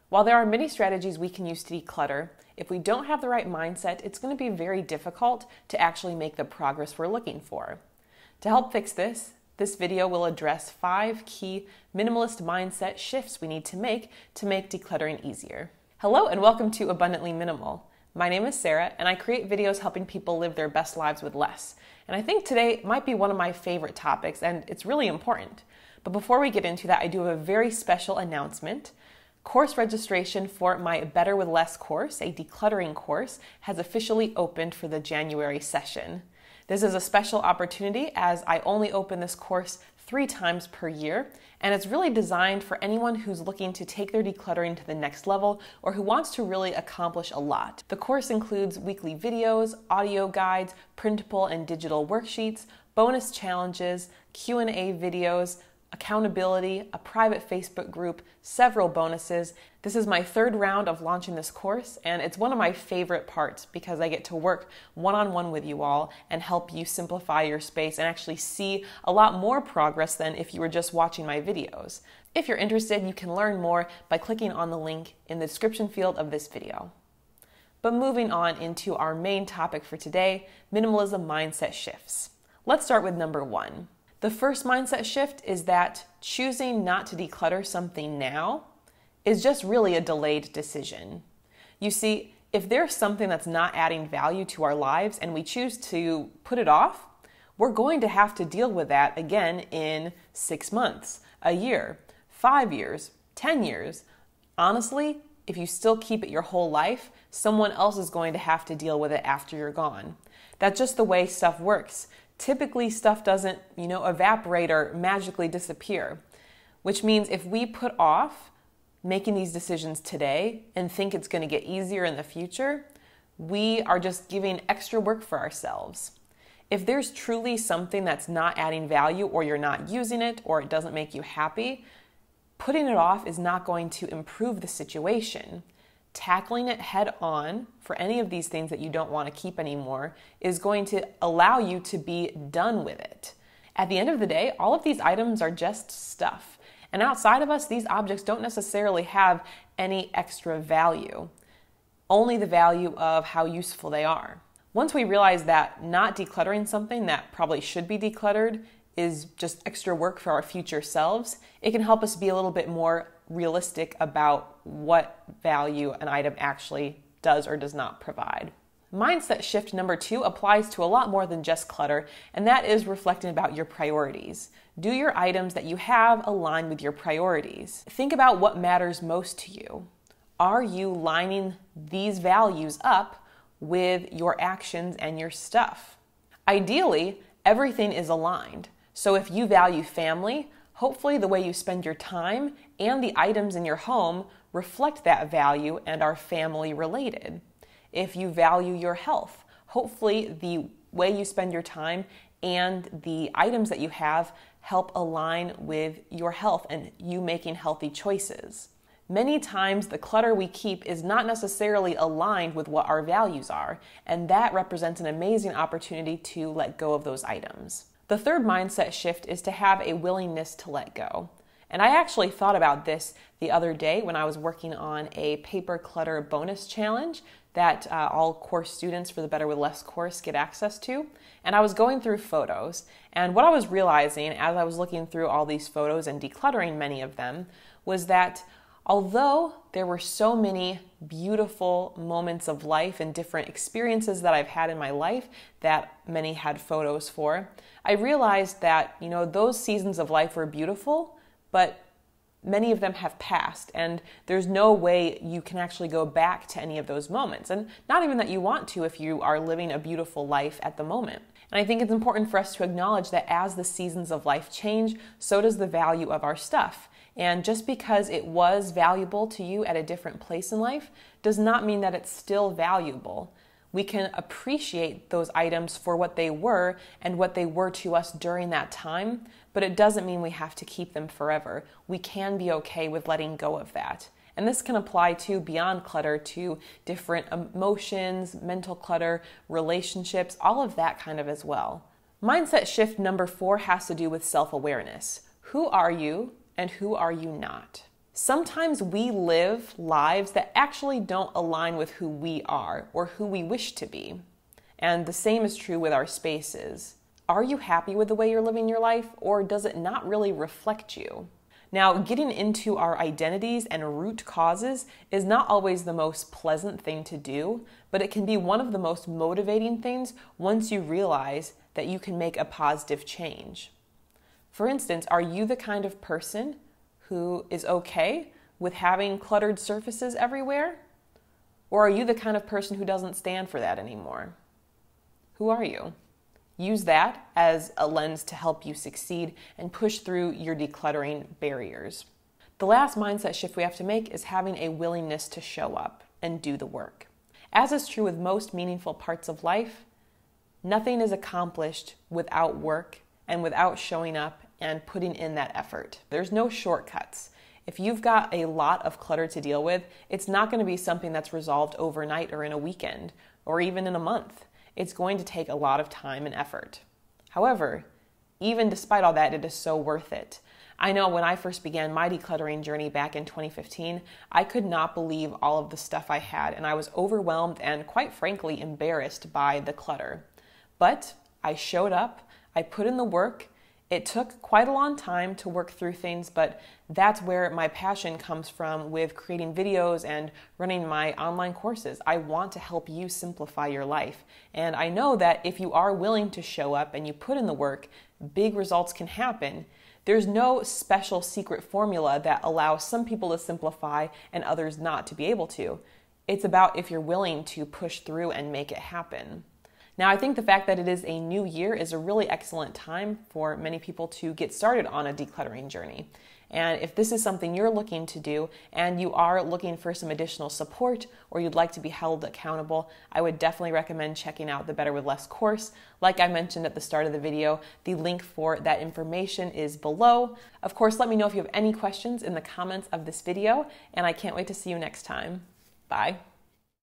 While there are many strategies we can use to declutter, if we don't have the right mindset, it's going to be very difficult to actually make the progress we're looking for. To help fix this video will address 5 key minimalist mindset shifts we need to make decluttering easier. Hello and welcome to Abundantly Minimal. My name is Sarah and I create videos helping people live their best lives with less. And I think today might be one of my favorite topics and it's really important. But before we get into that, I do have a very special announcement. Course registration for my Better with Less course, a decluttering course, has officially opened for the January session. This is a special opportunity as I only open this course 3 times per year, and it's really designed for anyone who's looking to take their decluttering to the next level or who wants to really accomplish a lot. The course includes weekly videos, audio guides, printable and digital worksheets, bonus challenges, Q&A videos, accountability, a private Facebook group, several bonuses. This is my 3rd round of launching this course, and it's one of my favorite parts because I get to work one-on-one with you all and help you simplify your space and actually see a lot more progress than if you were just watching my videos. If you're interested, you can learn more by clicking on the link in the description field of this video. But moving on into our main topic for today, minimalism mindset shifts. Let's start with number 1. The first mindset shift is that choosing not to declutter something now is just really a delayed decision. You see, if there's something that's not adding value to our lives and we choose to put it off, we're going to have to deal with that again in 6 months, a year, 5 years, 10 years. Honestly, if you still keep it your whole life, someone else is going to have to deal with it after you're gone. That's just the way stuff works. Typically, stuff doesn't, evaporate or magically disappear, which means if we put off making these decisions today and think it's going to get easier in the future, we are just giving extra work for ourselves. If there's truly something that's not adding value or you're not using it or it doesn't make you happy, putting it off is not going to improve the situation. Tackling it head on for any of these things that you don't want to keep anymore is going to allow you to be done with it. At the end of the day, all of these items are just stuff. And outside of us, these objects don't necessarily have any extra value, only the value of how useful they are. Once we realize that not decluttering something that probably should be decluttered is just extra work for our future selves, it can help us be a little bit more realistic about what value an item actually does or does not provide. Mindset shift number 2 applies to a lot more than just clutter, and that is reflecting about your priorities. Do your items that you have align with your priorities? Think about what matters most to you. Are you lining these values up with your actions and your stuff? Ideally, everything is aligned. So if you value family, hopefully the way you spend your time and the items in your home reflect that value and are family related. If you value your health, hopefully the way you spend your time and the items that you have help align with your health and you making healthy choices. Many times the clutter we keep is not necessarily aligned with what our values are, and that represents an amazing opportunity to let go of those items. The third mindset shift is to have a willingness to let go. And I actually thought about this the other day when I was working on a paper clutter bonus challenge that all course students for the Better with Less course get access to. And I was going through photos, and what I was realizing as I was looking through all these photos and decluttering many of them was that although there were so many beautiful moments of life and different experiences that I've had in my life that many had photos for, I realized that, those seasons of life were beautiful, but many of them have passed, and there's no way you can actually go back to any of those moments, and not even that you want to if you are living a beautiful life at the moment. And I think it's important for us to acknowledge that as the seasons of life change, so does the value of our stuff. And just because it was valuable to you at a different place in life does not mean that it's still valuable. We can appreciate those items for what they were and what they were to us during that time, but it doesn't mean we have to keep them forever. We can be okay with letting go of that. And this can apply to beyond clutter, to different emotions, mental clutter, relationships, all of that kind of as well. Mindset shift number 4 has to do with self-awareness. Who are you and who are you not? Sometimes we live lives that actually don't align with who we are or who we wish to be. And the same is true with our spaces. Are you happy with the way you're living your life, or does it not really reflect you? Now, getting into our identities and root causes is not always the most pleasant thing to do, but it can be one of the most motivating things once you realize that you can make a positive change. For instance, are you the kind of person who is okay with having cluttered surfaces everywhere? Or are you the kind of person who doesn't stand for that anymore? Who are you? Use that as a lens to help you succeed and push through your decluttering barriers. The last mindset shift we have to make is having a willingness to show up and do the work. As is true with most meaningful parts of life, nothing is accomplished without work and without showing up and putting in that effort. There's no shortcuts. If you've got a lot of clutter to deal with, it's not going to be something that's resolved overnight or in a weekend or even in a month. It's going to take a lot of time and effort. However, even despite all that, it is so worth it. I know when I first began my decluttering journey back in 2015, I could not believe all of the stuff I had, and I was overwhelmed and quite frankly embarrassed by the clutter. But I showed up, I put in the work. It took quite a long time to work through things, but that's where my passion comes from with creating videos and running my online courses. I want to help you simplify your life. And I know that if you are willing to show up and you put in the work, big results can happen. There's no special secret formula that allows some people to simplify and others not to be able to. It's about if you're willing to push through and make it happen. Now, I think the fact that it is a new year is a really excellent time for many people to get started on a decluttering journey. And if this is something you're looking to do and you are looking for some additional support or you'd like to be held accountable, I would definitely recommend checking out the Better with Less course. Like I mentioned at the start of the video, the link for that information is below. Of course, let me know if you have any questions in the comments of this video, and I can't wait to see you next time. Bye.